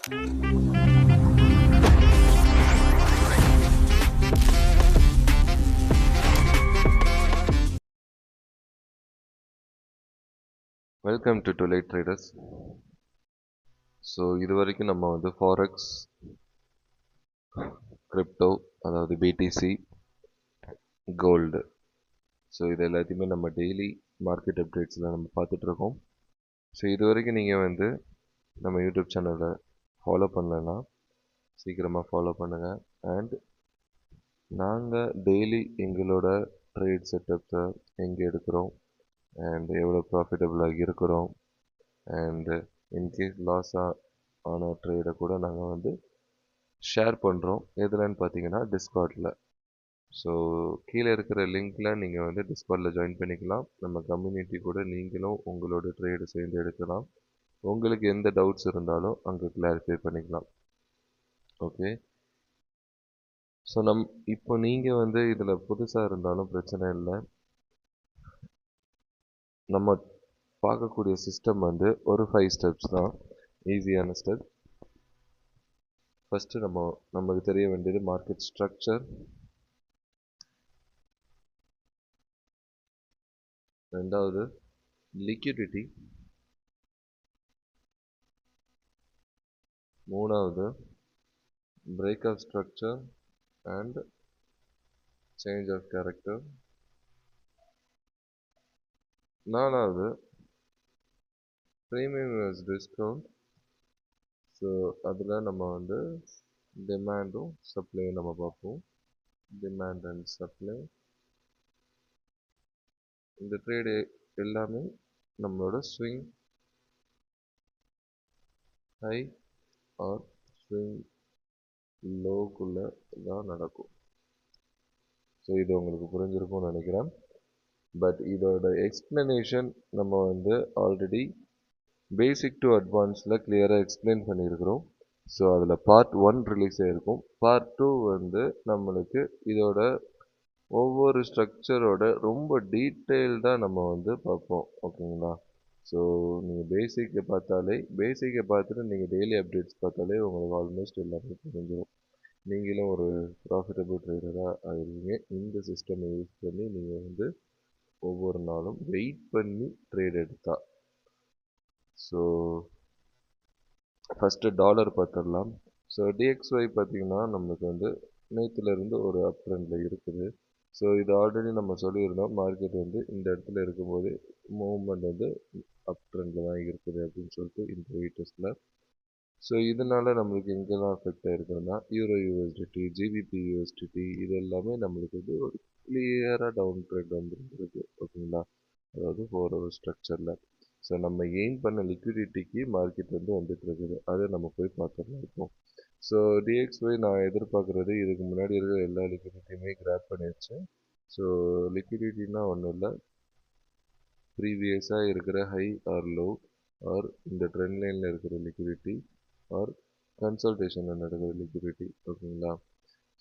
Welcome to twilight traders. So இது வரைக்கும் நம்ம வந்து ஃபாரெக்ஸ், கிரிப்டோ, அதாவது பிடிசி, கோல்டு, ஸோ இது எல்லாத்தையுமே நம்ம டெய்லி மார்க்கெட் அப்டேட்ஸில் நம்ம பார்த்துட்ருக்கோம். ஸோ இது வரைக்கும் நீங்கள் வந்து நம்ம யூடியூப் சேனலை ஃபாலோ பண்ணலைன்னா சீக்கிரமாக ஃபாலோ பண்ணுங்கள். அண்ட் நாங்கள் டெய்லி எங்களோட ட்ரேட் செட்டப்ஸை எங்கே எடுக்கிறோம் அண்ட் எவ்வளோ ப்ராஃபிட்டபுளாக இருக்கிறோம் அண்டு இன்கேஸ் லாஸ் ஆன ட்ரேடை கூட நாங்கள் வந்து ஷேர் பண்ணுறோம். எதுலன்னு பார்த்தீங்கன்னா டிஸ்கார்டில். ஸோ கீழே இருக்கிற லிங்க்கில் நீங்கள் வந்து டிஸ்கார்டில் ஜாயின் பண்ணிக்கலாம். நம்ம கம்யூனிட்டி கூட நீங்களும் உங்களோட ட்ரேடு சேர்ந்து எடுக்கலாம். உங்களுக்கு எந்த டவுட்ஸ் இருந்தாலும் அங்கே கிளாரிஃபை பண்ணிக்கலாம். ஓகே, ஸோ இப்போ நீங்கள் வந்து இதில் புதுசாக இருந்தாலும் பிரச்சனை இல்லை. நம்ம பார்க்கக்கூடிய சிஸ்டம் வந்து ஒரு 5 ஸ்டெப்ஸ் தான், ஈஸியான ஸ்டெப். ஃபஸ்ட்டு நமக்கு தெரிய வேண்டியது மார்க்கெட் ஸ்ட்ரக்சர், ரெண்டாவது லிக்விடிட்டி, மூணாவது break of structure and change of character, நாலாவது ப்ரீமியம் யூஎஸ் டிஸ்கவுண்ட். ஸோ அதில் நம்ம வந்து டிமாண்டும் சப்ளையும் நம்ம பார்ப்போம். டிமாண்ட் அண்ட் சப்ளை, இந்த ட்ரேடு எல்லாமே நம்மளோட ஸ்விங் ஹை ஆர் ஸ்விங் லோக்குள்ளே தான் நடக்கும். ஸோ இது உங்களுக்கு புரிஞ்சிருக்கும்னு நினைக்கிறேன். பட் இதோட எக்ஸ்பிளனேஷன் நம்ம வந்து ஆல்ரெடி பேசிக் டு அட்வான்ஸில் கிளியராக எக்ஸ்பிளைன் பண்ணியிருக்கிறோம். ஸோ அதில் பார்ட் 1 ரிலீஸ் ஆகிருக்கும். பார்ட் 2 வந்து நம்மளுக்கு இதோட ஒவ்வொரு ஸ்ட்ரக்சரோட ரொம்ப டீட்டெயில்டாக நம்ம வந்து பார்ப்போம். ஓகேங்களா? ஸோ நீங்கள் பேசிக்கை பார்த்துட்டு நீங்கள் டெய்லி அப்டேட்ஸ் பார்த்தாலே உங்களுக்கு ஆல்மோஸ்ட் எல்லாமே புரிஞ்சிடும். நீங்களும் ஒரு ப்ராஃபிட்டபிள் ட்ரேடராக ஆகிருவீங்க. இந்த சிஸ்டமை யூஸ் பண்ணி நீங்கள் வந்து ஒவ்வொரு நாளும் வெயிட் பண்ணி ட்ரேட் எடுத்தா. ஸோ ஃபஸ்ட்டு டாலர் பார்த்துடலாம். ஸோ DXY பார்த்திங்கன்னா நம்மளுக்கு வந்து நேற்றுலேருந்து ஒரு அப் ட்ரெண்டில் இருக்குது. ஸோ இது ஆல்ரெடி நம்ம சொல்லியிருந்தோம், மார்க்கெட் வந்து இந்த இடத்துல இருக்கும்போது மூவ்மெண்ட் வந்து அப் ட்ரெண்டில் தான் இருக்குது அப்படின்னு சொல்லிட்டு இந்த வெயிட்டஸில். ஸோ இதனால் நம்மளுக்கு எங்கெல்லாம் அஃபெக்ட் ஆகிருக்குதுன்னா யூரோ USDT, GBP USDT இது எல்லாமே நம்மளுக்கு வந்து ஒரு கிளியராக டவுன் ட்ரெண்ட் வந்துருக்கு. ஓகேங்களா? அதாவது 4 hour ஸ்ட்ரக்சரில். ஸோ நம்ம எய்ம் பண்ண லிக்விடிட்டிக்கு மார்க்கெட் வந்து வந்துட்டு இருக்குது. அதை நம்ம போய் பார்த்துடலாம் இப்போ. ஸோ DXY நான் எதிர்பார்க்குறது இதுக்கு முன்னாடி இருக்கிற எல்லா லிக்விடிட்டியுமே கிராப் பண்ணிடுச்சு. ஸோ லிக்விடிட்டினா ஒன்றும் இல்லை, ப்ரீவியஸாக இருக்கிற ஹை ஆர் லோ ஆர் இந்த ட்ரெண்ட் லைனில் இருக்கிற லிக்விடிட்டி ஆர் கன்சல்டேஷனில் நடக்கிற லிக்விடிட்டி. ஓகேங்களா?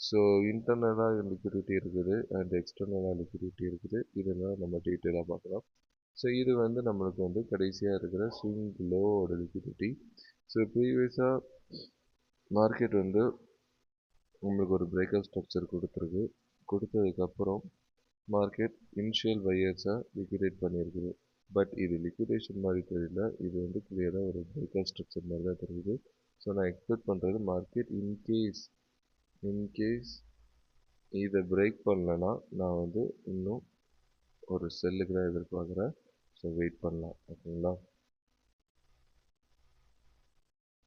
ஸோ இன்டர்னலாக லிக்விடிட்டி இருக்குது அண்ட் எக்ஸ்டர்னலாக லிக்விடிட்டி இருக்குது. இதெல்லாம் நம்ம டீட்டெயிலாக பார்க்கலாம். ஸோ இது வந்து நம்மளுக்கு வந்து கடைசியாக இருக்கிற ஸ்விங் லோவோட லிக்விடிட்டி. ஸோ ப்ரீவியஸாக மார்க்கெட் வந்து உங்களுக்கு ஒரு பிரேக்அப் ஸ்ட்ரக்சர் கொடுத்துருக்கு. கொடுத்ததுக்கப்புறம் மார்க்கெட் இனிஷியல் பையர்ஸை லிக்விடேட் பண்ணியிருக்குது. பட் இது லிக்விடேஷன் மாதிரி தெரியல, இது வந்து கிளியராக ஒரு பிரேக்அப் ஸ்ட்ரக்சர் மாதிரி தான் தெரியுது. ஸோ நான் எக்ஸ்பெக்ட் பண்ணுறது மார்க்கெட் இன்கேஸ் இதை பிரேக் பண்ணலன்னா நான் வந்து இன்னும் ஒரு செல்லுக்கு தான் எதிர்பார்க்குறேன். ஸோ வெயிட் பண்ணலாம். ஓகேங்களா?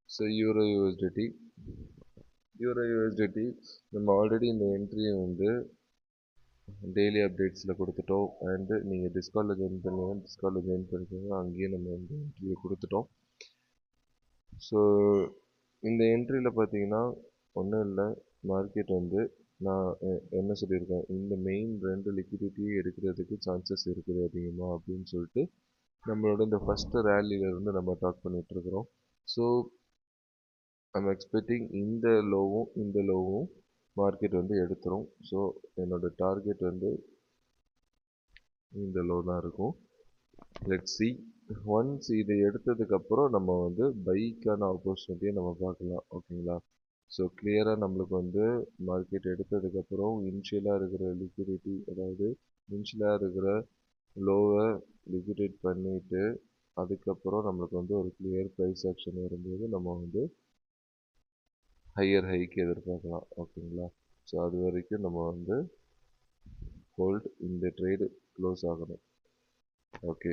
ஸோ யூரோ USDT நம்ம ஆல்ரெடி இந்த என்ட்ரியை வந்து டெய்லி அப்டேட்ஸில் கொடுத்துட்டோம். அண்டு நீங்கள் டிஸ்கார்டில் ஜாயின் பண்ணிக்கோங்க, அங்கேயே நம்ம இந்த என்ட்ரியை கொடுத்துட்டோம். ஸோ இந்த என்ட்ரியில் பார்த்தீங்கன்னா ஒன்றும் இல்லை, மார்க்கெட் வந்து நான் என்ன சொல்லியிருக்கேன், இந்த மெயின் 2 லிக்விடிட்டியை எடுக்கிறதுக்கு சான்சஸ் இருக்குது அதிகமாக அப்படின்னு சொல்லிட்டு நம்மளோட இந்த ஃபஸ்ட்டு ரேலியிலேருந்து நம்ம டாக் பண்ணிகிட்ருக்குறோம். ஸோ ஐம் எக்ஸ்பெக்டிங் இந்த லோவும் மார்க்கெட் வந்து எடுத்துரும். ஸோ என்னோடய டார்கெட் வந்து இந்த லோ தான் இருக்கும். Let's see. ஒன்ஸ் இதை எடுத்ததுக்கப்புறம் நம்ம வந்து பைக்கான ஆப்பர்ச்சுனிட்டியை நம்ம பார்க்கலாம். ஓகேங்களா? ஸோ கிளியராக நம்மளுக்கு வந்து மார்க்கெட் எடுத்ததுக்கப்புறம் இனிஷியலாக இருக்கிற லிக்விடிட்டி, அதாவது இனிஷியலாக இருக்கிற லோவை லிக்விடேட் பண்ணிவிட்டு அதுக்கப்புறம் நம்மளுக்கு வந்து ஒரு கிளியர் ப்ரைஸ் ஆக்ஷன் வரும்போது நம்ம வந்து ஹையர் ஹைக்கு எதிர்பார்க்கலாம். ஓகேங்களா? ஸோ அது வரைக்கும் நம்ம வந்து ஹோல்ட், இந்த ட்ரேடு க்ளோஸ் ஆகணும். ஓகே,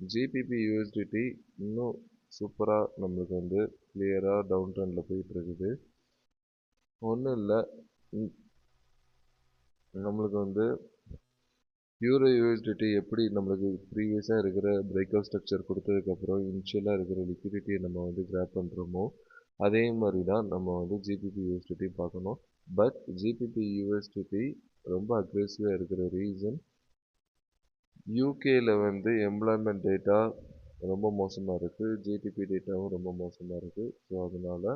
ஜிபிபி யூஎஸ்டிடி இன்னும் சூப்பராக நம்மளுக்கு வந்து கிளியராக டவுன் ட்ரெண்டில் போயிட்டு இருக்குது. ஒன்றும் இல்லை, நம்மளுக்கு வந்து யூரோ யூஎஸ்டிடி எப்படி நம்மளுக்கு ப்ரீவியஸாக இருக்கிற பிரேக் அவுட் ஸ்ட்ரக்சர் கொடுத்ததுக்கப்புறம் இனிஷியலாக இருக்கிற லிக்விடிட்டியை நம்ம வந்து கிராப் பண்ணுறோமோ அதே மாதிரி தான் நம்ம வந்து ஜிபிபி யூஎஸ்டிடி பார்க்கணும். பட் ஜிபிபி யூஎஸ்டிடி ரொம்ப அக்ரெசிவாக இருக்கிற ரீசன், யூகேயில் வந்து எம்ப்ளாய்மெண்ட் டேட்டா ரொம்ப மோசமாக இருக்குது, ஜிடிபி டேட்டாவும் ரொம்ப மோசமாக இருக்குது. ஸோ அதனால்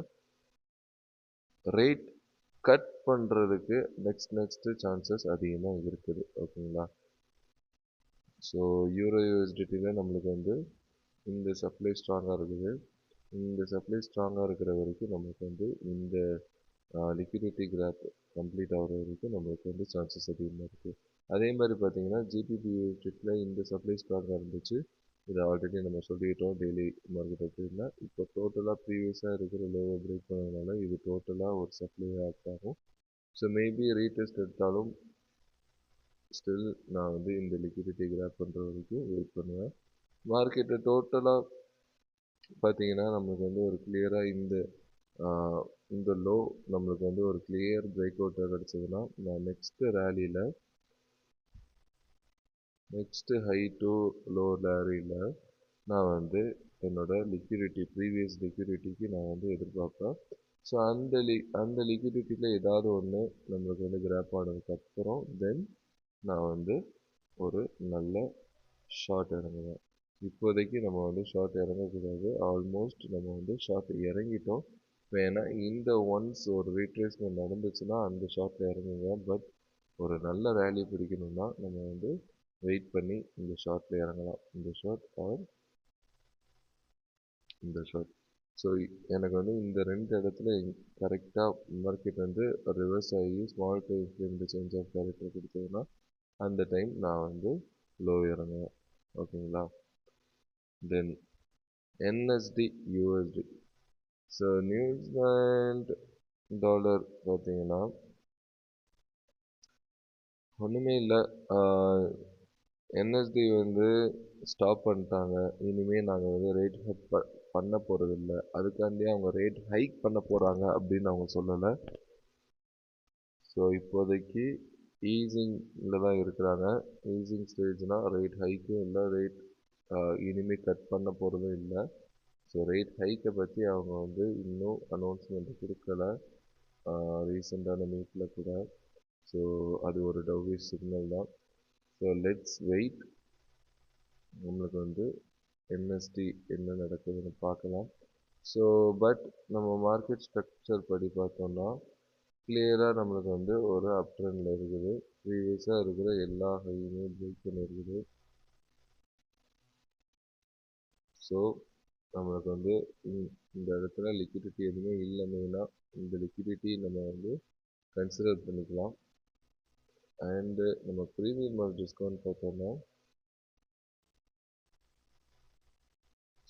ரேட் கட் பண்ணுறதுக்கு நெக்ஸ்ட்டு சான்சஸ் அதிகமாக இருக்குது. ஓகேங்களா? ஸோ யூரோ யூஎஸ்டிடியில் நம்மளுக்கு வந்து இந்த சப்ளை ஸ்ட்ராங்காக இருக்குது. இந்த சப்ளை ஸ்ட்ராங்காக இருக்கிற வரைக்கும் நம்மளுக்கு வந்து இந்த லிக்விடிட்டி கிராப் கம்ப்ளீட் ஆகிற வரைக்கும் நம்மளுக்கு வந்து சான்சஸ் அதிகமாக இருக்குது. அதே மாதிரி பார்த்தீங்கன்னா ஜிபிபி யூஎஸ்டிடியில் இந்த சப்ளை ஸ்ட்ராங்காக இருந்துச்சு. இதை ஆல்ரெடி நம்ம சொல்லிட்டோம் டெய்லி மார்க்கெட் அப்படின்னா. இப்போ டோட்டலாக ப்ரீவியஸாக இருக்கிற லோவை பிரேக் பண்ணதுனால இது டோட்டலாக ஒரு சப்ளை ஆக்ட் ஆகும். ஸோ மேபி ரீடெஸ்ட் எடுத்தாலும் ஸ்டில் நான் வந்து இந்த லிக்விடிட்டி கிராப் பண்ணுற வரைக்கும் வெயிட் பண்ணுவேன். மார்க்கெட்டை டோட்டலாக பார்த்தீங்கன்னா நம்மளுக்கு வந்து ஒரு கிளியராக இந்த லோ நம்மளுக்கு வந்து ஒரு கிளியர் பிரேக் அவுட்டாக கிடச்சதுன்னா நான் நெக்ஸ்ட்டு ஹை டு லோ ரேலியில் நான் வந்து என்னோட ப்ரீவியஸ் லிக்விடிட்டிக்கு நான் வந்து எதிர்பார்ப்பேன். ஸோ அந்த லிக்விடிட்டியில் ஏதாவது ஒன்று நம்மளுக்கு வந்து கிராப் ஆனதுக்கப்புறம் தென் நான் வந்து ஒரு நல்ல ஷார்ட் இறங்குவேன். இப்போதைக்கு நம்ம வந்து ஷார்ட் இறங்கக்கூடாது. ஆல்மோஸ்ட் நம்ம வந்து ஷார்ட் இறங்கிட்டோம். ஏன்னா இந்த ஒன்ஸ் ஒரு ரீட்ரேஸ்மெண்ட் நடந்துச்சுன்னா அந்த ஷார்ட்டில் இறங்குங்க. பட் ஒரு நல்ல ரேலி பிடிக்கணும்னா நம்ம வந்து வெயிட் பண்ணி இந்த ஷார்ட்டில் இறங்கலாம். இந்த ஷார்ட் ஆர் இந்த ஷார்ட். ஸோ எனக்கு வந்து இந்த ரெண்டு இடத்துல கரெக்டாக மார்க்கெட் வந்து ரிவர்ஸ் ஆகி ஸ்மால் டைம் ஃப்ரேமில் சேஞ்ச் ஆஃப் கேரக்டர் கொடுத்ததுன்னா அந்த டைம் நான் வந்து லோ இறங்குவேன். ஓகேங்களா? Then NZD USD. So New Zealand dollar பார்த்தீங்கன்னா ஒன்றுமே இல்லை. என்எஸ்டி வந்து ஸ்டாப் பண்ணிட்டாங்க. இனிமேல் நாங்கள் வந்து ரேட் ஹைக் பண்ண போகிறதில்ல, அதுக்காண்டியே அவங்க ரேட் ஹைக் பண்ண போகிறாங்க அப்படின்னு அவங்க சொல்லலை. ஸோ இப்போதைக்கு ஈஸிங்கில் தான் இருக்கிறாங்க. ஈஸிங் ஸ்டேஜ்னால் ரேட் ஹைக்கும் இல்லை, ரேட் இனிமேல் கட் பண்ண போகிறதும் இல்லை. ஸோ ரேட் ஹைக்கை பற்றி அவங்க வந்து இன்னும் அனௌன்ஸ்மெண்ட் கொடுக்கல ரீசெண்டான மீட்டில் கூட. ஸோ அது ஒரு டவ்விஷ் சிக்னல் தான். So let's wait. நம்மளுக்கு வந்து என்எஸ்டி என்ன நடக்குதுன்னு பார்க்கலாம். ஸோ பட் நம்ம மார்க்கெட் ஸ்ட்ரக்சர் படி பார்த்தோம்னா கிளியராக நம்மளுக்கு வந்து ஒரு அப் ட்ரெண்டில் இருக்குது. ப்ரீவியஸாக இருக்கிற எல்லா ஹையுமே பிரேக் பண்ணியிருக்குது. ஸோ நம்மளுக்கு வந்து இந்த இடத்துல லிக்விடிட்டி எதுவுமே இல்லை. மெயினாக இந்த லிக்விடிட்டி நம்ம வந்து கன்சிடர் பண்ணிக்கலாம். அண்டு நம்ம ப்ரீமியம் மார்க் டிஸ்கவுண்ட் பார்த்தோம்னா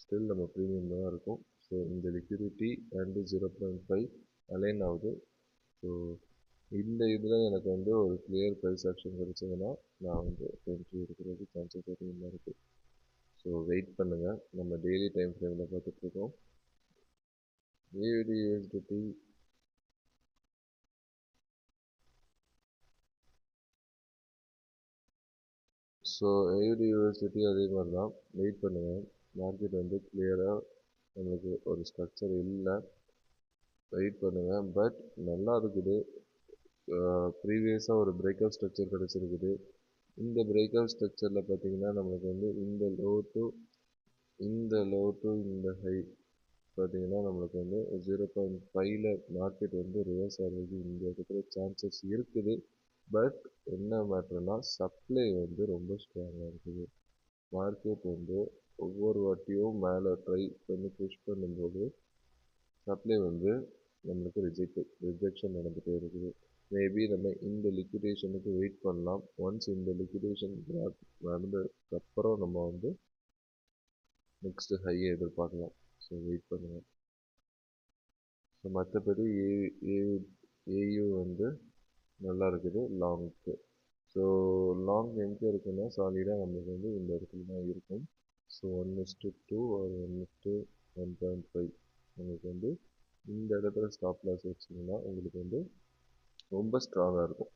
ஸ்டில் நம்ம ப்ரீமியமில் தான் இருக்கும். ஸோ இந்த லிக்விடிட்டி அண்டு 0.5 அலைன் ஆகுது. ஸோ இந்த இதில் எனக்கு வந்து ஒரு கிளியர் ப்ரைஸ் ஆக்ஷன் கிடைச்சதுன்னா நான் வந்து என்ட்ரி எடுக்கிறது சான்சஸ் அதிகமாக இருக்குது. ஸோ வெயிட் பண்ணுங்கள். நம்ம டெய்லி டைம் ஃப்ரேமில் பார்த்துட்ருக்கோம். ஏடி யூஎஸ்டிடி ஸோ ஏடி யூஎஸ்டிடி அதே மாதிரி தான் வெயிட் பண்ணுங்கள். மார்க்கெட் வந்து கிளியராக நம்மளுக்கு ஒரு ஸ்ட்ரக்சர் இல்லை, வெயிட் பண்ணுங்கள். பட் நல்லா இருக்குது. ப்ரீவியஸாக ஒரு பிரேக் அவுட் ஸ்ட்ரக்சர் கிடச்சிருக்குது. இந்த பிரேக் அவுட் ஸ்ட்ரக்சரில் பார்த்தீங்கன்னா நம்மளுக்கு வந்து இந்த லோ டு இந்த ஹை பார்த்தீங்கன்னா நம்மளுக்கு வந்து 0.5ல் மார்க்கெட் வந்து ரிவர்ஸ் ஆகிறதுக்கு இந்த இடத்துல சான்சஸ் இருக்குது. பட் என்ன மேட்டர்னா சப்ளை வந்து ரொம்ப ஸ்ட்ராங்காக இருக்குது. மார்க்கெட் வந்து ஒவ்வொரு வாட்டியும் மேலே ட்ரை பண்ணி புஷ் பண்ணும்போது சப்ளை வந்து நம்மளுக்கு ரிஜெக்ஷன் நடந்துகிட்டே இருக்குது. மேபி நம்ம இந்த லிக்விடேஷனுக்கு வெயிட் பண்ணலாம். ஒன்ஸ் இந்த லிக்விடேஷன் நடந்ததுக்கப்புறம் நம்ம வந்து நெக்ஸ்ட் ஹையை எதிர்பார்க்கலாம். ஸோ வெயிட் பண்ணுங்கள். ஸோ மற்றபடி ஏயு வந்து நல்லா இருக்குது லாங்க்கு. ஸோ லாங் எங்கே இருக்குன்னா சாலிடாக நம்மளுக்கு வந்து இந்த இடத்துல தான் இருக்கும். ஸோ 1:2 ஒரு 1:1.5 உங்களுக்கு வந்து இந்த இடத்துல ஸ்டாப் லாஸ் வச்சிங்கன்னா உங்களுக்கு வந்து ரொம்ப ஸ்ட்ராங்காக இருக்கும்.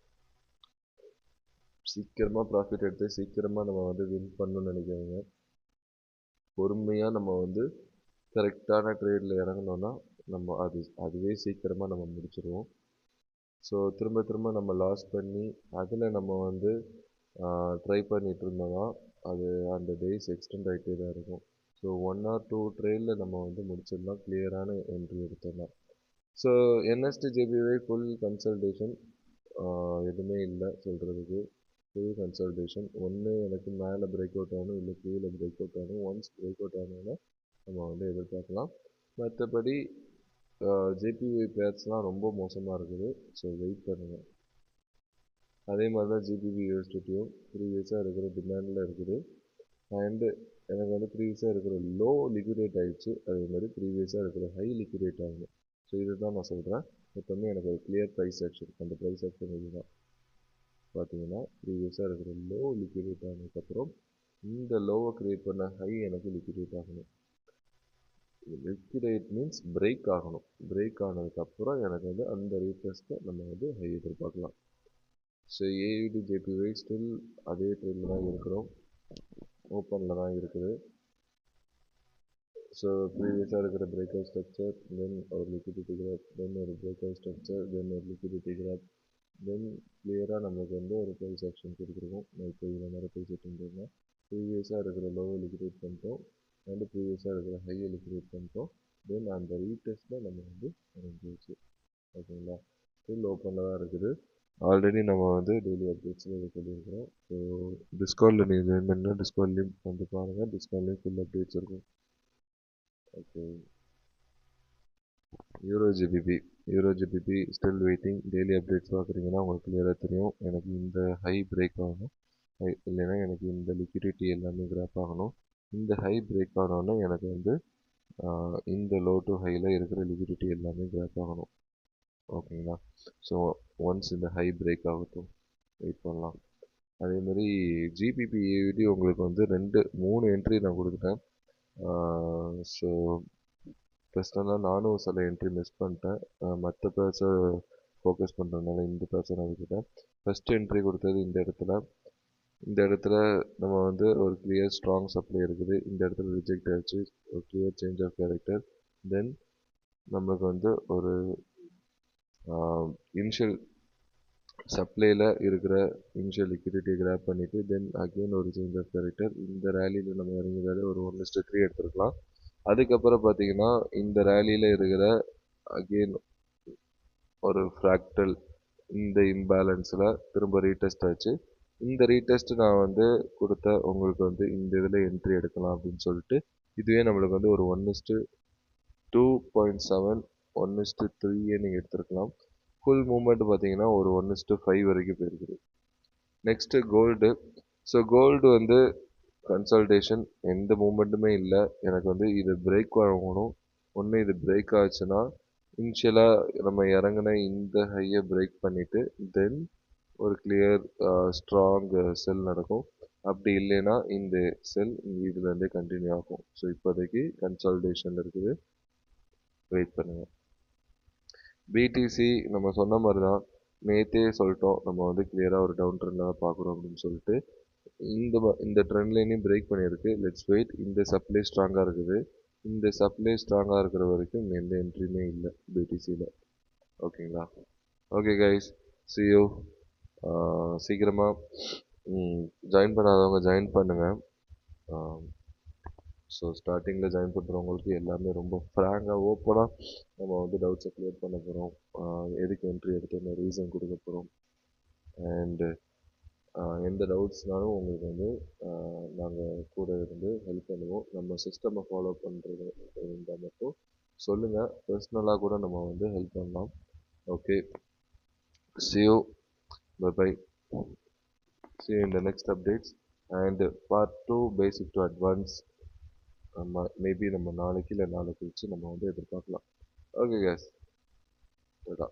சீக்கிரமாக ப்ராஃபிட் எடுத்து சீக்கிரமாக நம்ம வந்து வின் பண்ணணும்னு நினைக்கிறவங்க பொறுமையாக நம்ம வந்து கரெக்டான ட்ரேடில் இறங்கினோன்னா நம்ம அதுவே சீக்கிரமாக நம்ம முடிச்சிடுவோம். ஸோ திரும்ப திரும்ப நம்ம லாஸ் பண்ணி அதில் நம்ம வந்து ட்ரை பண்ணிகிட்டு இருந்தோம்னா அது அந்த டேஸ் எக்ஸ்டெண்ட் ஆகிட்டே தான் இருக்கும். ஸோ 1 or 2 ட்ரேடில் நம்ம வந்து முடிச்சிடலாம், கிளியரான என்ட்ரி எடுத்துடலாம். So NST JPY full consultation எதுவுமே இல்லை சொல்கிறதுக்கு. ஃபுல் கன்சல்டேஷன் ஒன்று எனக்கு மேலே பிரேக் அவுட் ஆகணும், இல்லை கீழே பிரேக் அவுட் ஆகணும். ஒன்ஸ் பிரேக் அவுட் ஆகணும்னா நம்ம வந்து எதிர்பார்க்கலாம். மற்றபடி ஜேபிஒய் பேர்ஸ்லாம் ரொம்ப மோசமாக இருக்குது. ஸோ வெயிட் பண்ணுங்கள். அதே மாதிரி தான் ஜிபிபி யூஎஸ்டியும் ப்ரீவியஸாக இருக்கிற டிமாண்டில் இருக்குது. அண்டு எனக்கு வந்து ப்ரீவியஸாக இருக்கிற லோ லிக்விடேட் ஆகிடுச்சு. அதே மாதிரி ப்ரீவியஸாக இருக்கிற ஹை லிக்விடேட் ஆகணும். ஸோ இதை தான் நான் சொல்கிறேன். எப்போவுமே எனக்கு ஒரு கிளியர் ப்ரைஸ் ஆக்ஷன், அந்த ப்ரைஸ் ஆக்ஷன் இது தான். பார்த்தீங்கன்னா ப்ரீவியஸாக இருக்கிற லோ லிக்விடேட் ஆனதுக்கப்புறம் இந்த லோவை க்ரியேட் பண்ண ஹை எனக்கு லிக்விடேட் ஆகணும். லிக்விடேட் மீன்ஸ் பிரேக் ஆகணும். பிரேக் ஆனதுக்கப்புறம் எனக்கு வந்து அந்த ரீடெஸ்ட்டை நம்ம வந்து ஹை எதிர்பார்க்கலாம். ஸோ ஏயுடி ஜேபிஒய் ஸ்டில் அதே ட்ரெண்டில் தான் இருக்கிறோம், ஓப்பனில் தான் இருக்குது. ஸோ ப்ரீவியஸாக இருக்கிற பிரேக் அவுட் ஸ்ட்ரக்சர், தென் ஒரு லிக்விடிட்டி கிராப், தென் ஒரு பிரேக் அவுட் ஸ்ட்ரக்சர், தென் ஒரு லிக்விடிட்டி கிராப், தென் கிளியராக நம்மளுக்கு வந்து ஒரு ப்ரைஸ் ஆக்ஷன் கொடுத்துருக்கோம். நான் இப்போ இவ்வளோ நேரம் பேசிட்டு இருந்தோம்னா ப்ரீவியஸாக இருக்கிற லோவை லிக்விடேட் பண்ணிட்டோம், அண்டு ப்ரீவியஸாக இருக்கிற ஹையை லிக்விடேட் பண்ணிட்டோம். தென் அந்த ரீடெஸ்ட்டில் நம்ம வந்து இறங்கிடுச்சு. ஓகேங்களா? ஸ்டில் ஓப்பனில் தான் இருக்குது. ஆல்ரெடி நம்ம வந்து டெய்லி அப்டேட்ஸில் இது சொல்லியிருக்கிறோம். ஸோ டிஸ்கவுண்டில் நீங்கள் ஜாயின் பண்ணால் டிஸ்கவுண்ட் லிங்க் வந்து பாருங்கள். டிஸ்கவுண்ட்லேயும் ஃபுல் அப்டேட்ஸ் இருக்கும். Okay, euro GBP still waiting. Daily updates பார்க்குறீங்கன்னா உங்களுக்கு கிளியராக தெரியும். எனக்கு இந்த ஹை பிரேக் ஆகணும், இல்லைன்னா எனக்கு இந்த லிக்விடிட்டி எல்லாமே கிராப் ஆகணும். இந்த ஹை பிரேக் ஆனோன்னா எனக்கு வந்து இந்த லோ டு ஹையில் இருக்கிற லிக்விடிட்டி எல்லாமே கிராப் ஆகணும். ஓகேங்களா? ஸோ ஒன்ஸ் இந்த ஹை பிரேக் ஆகட்டும், வெயிட் பண்ணலாம். அதேமாதிரி ஜிபிபி ஏவிடி உங்களுக்கு வந்து 3 என்ட்ரி நான் கொடுத்துட்டேன். ஸோ ஃபஸ்ட்டெல்லாம் நானும் சில என்ட்ரி மிஸ் பண்ணிட்டேன். மற்ற பேர்ஸை ஃபோக்கஸ் பண்ணுறதுனால இந்த பேர்ஸை நான் விட்டுட்டேன். ஃபஸ்ட் என்ட்ரி கொடுத்தது இந்த இடத்துல நம்ம வந்து ஒரு கிளியர் ஸ்ட்ராங் சப்ளை இருக்குது. இந்த இடத்துல ரிஜெக்ட் ஆகிடுச்சு, ஒரு கிளியர் சேஞ்ச் ஆஃப் கேரக்டர். தென் நமக்கு வந்து ஒரு இனிஷியல் சப்ளையில் இருக்கிற இனிஷியல் லிக்விடிட்டி கிராப் பண்ணிவிட்டு தென் அகெயின் ஒரு சேஞ்ச் ஆஃப் கேரக்டர். இந்த ரேலியில் நம்ம இறங்கிதாலே ஒரு 1:3 எடுத்துருக்கலாம். அதுக்கப்புறம் பார்த்தீங்கன்னா இந்த ரேலியில் இருக்கிற அகெயின் ஒரு ஃப்ராக்டல் இந்த இம்பேலன்ஸில் திரும்ப ரீடெஸ்ட் ஆச்சு. இந்த ரீடெஸ்ட் நான் வந்து கொடுத்த உங்களுக்கு வந்து இந்த இதில் என்ட்ரி எடுக்கலாம் அப்படின்னு சொல்லிட்டு இதுவே நம்மளுக்கு வந்து ஒரு 1:2.7 1:3 நீங்கள் எடுத்துருக்கலாம். ஃபுல் மூமெண்ட் பார்த்தீங்கன்னா ஒரு 1:5 வரைக்கும் போயிருக்குது. Next gold. ஸோ கோல்டு வந்து கன்சல்டேஷன் எந்த மூமெண்ட்டுமே இல்லை. எனக்கு வந்து இது பிரேக் ஆகணும். ஒன்று இது பிரேக் ஆச்சுன்னா இனிஷியலாக நம்ம இறங்கின இந்த ஹையை பிரேக் பண்ணிவிட்டு தென் ஒரு கிளியர் ஸ்ட்ராங் செல் நடக்கும். அப்படி இல்லைன்னா இந்த செல் இதுலேருந்தே கண்டினியூ ஆகும். ஸோ இப்போதைக்கு கன்சல்டேஷன் இருக்குது, வெயிட் பண்ணுங்கள். பிடிசி நம்ம சொன்ன மாதிரி தான், நேற்றே சொல்லிட்டோம் நம்ம வந்து கிளியராக ஒரு டவுன் ட்ரெண்டாக பார்க்குறோம் அப்படின்னு சொல்லிட்டு. இந்த ட்ரெண்ட் லைனையும் பிரேக் பண்ணியிருக்கு. Let's wait. இந்த சப்ளை ஸ்ட்ராங்காக இருக்குது. இந்த சப்ளை ஸ்ட்ராங்காக இருக்கிற வரைக்கும் எந்த என்ட்ரியுமே இல்லை பிடிசியில். ஓகேங்களா? Okay guys, see you. சீக்கிரமாக ஜாயின் பண்ணாதவங்க ஜாயின் பண்ணுங்கள். ஸோ ஸ்டார்டிங்கில் ஜாயின் பண்ணுறவங்களுக்கு எல்லாமே ரொம்ப ஃப்ராங்காக ஓப்பனாக நம்ம வந்து டவுட்ஸை க்ளியர் பண்ண போகிறோம். எதுக்கு என்ட்ரி எடுத்தோன்னு ரீசன் கொடுக்க போகிறோம். அண்டு எந்த டவுட்ஸ்னாலும் உங்களுக்கு வந்து நாங்கள் கூட இருந்து ஹெல்ப் பண்ணுவோம். நம்ம சிஸ்டமை ஃபாலோ பண்ணுறது இருந்தால் மட்டும் சொல்லுங்கள். பர்சனலாக கூட நம்ம வந்து ஹெல்ப் பண்ணலாம். Okay, see you, bye bye, see you in the next updates. And part 2 basic to advanced maybe நம்ம நாளைக்கு இல்லை நாளைக்கு வச்சு நம்ம வந்து எதிர்பார்க்கலாம். Okay guys, Tata.